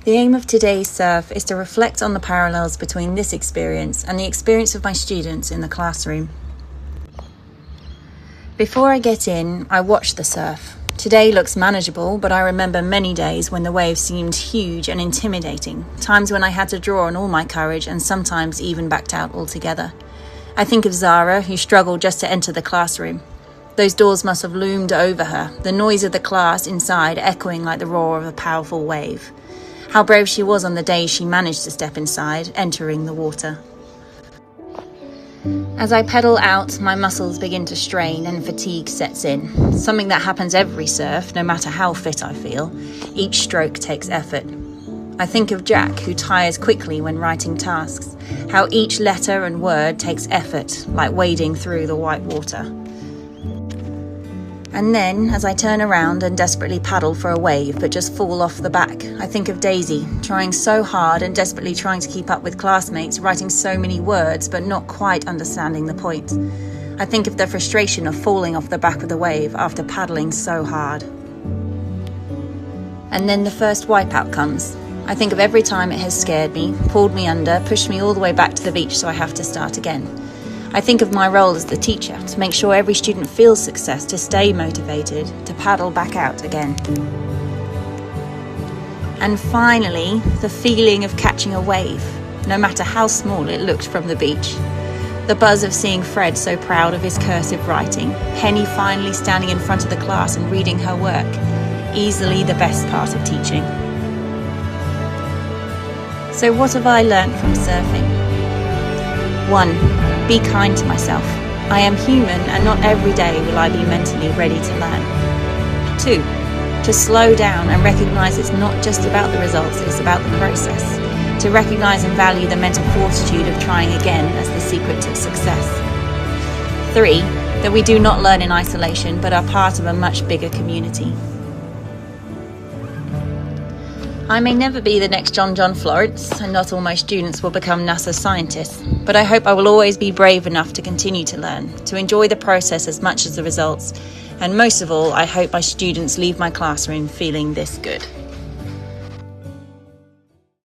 The aim of today's surf is to reflect on the parallels between this experience and the experience of my students in the classroom. Before I get in, I watch the surf. Today looks manageable, but I remember many days when the waves seemed huge and intimidating, times when I had to draw on all my courage and sometimes even backed out altogether. I think of Zara, who struggled just to enter the classroom. Those doors must have loomed over her, the noise of the class inside echoing like the roar of a powerful wave. How brave she was on the day she managed to step inside, entering the water. As I pedal out, my muscles begin to strain and fatigue sets in. Something that happens every surf, no matter how fit I feel. Each stroke takes effort. I think of Jack, who tires quickly when writing tasks. How each letter and word takes effort, like wading through the white water. And then, as I turn around and desperately paddle for a wave but just fall off the back, I think of Daisy, trying so hard and desperately trying to keep up with classmates, writing so many words but not quite understanding the point. I think of the frustration of falling off the back of the wave after paddling so hard. And then the first wipeout comes. I think of every time it has scared me, pulled me under, pushed me all the way back to the beach so I have to start again. I think of my role as the teacher, to make sure every student feels success, to stay motivated, to paddle back out again. And finally, the feeling of catching a wave, no matter how small it looked from the beach. The buzz of seeing Fred so proud of his cursive writing, Penny finally standing in front of the class and reading her work, easily the best part of teaching. So what have I learnt from surfing? 1. Be kind to myself. I am human and not every day will I be mentally ready to learn. 2. To slow down and recognise it's not just about the results, it's about the process. To recognise and value the mental fortitude of trying again as the secret to success. 3. That we do not learn in isolation but are part of a much bigger community. I may never be the next John Florence, and not all my students will become NASA scientists, but I hope I will always be brave enough to continue to learn, to enjoy the process as much as the results, and most of all, I hope my students leave my classroom feeling this good.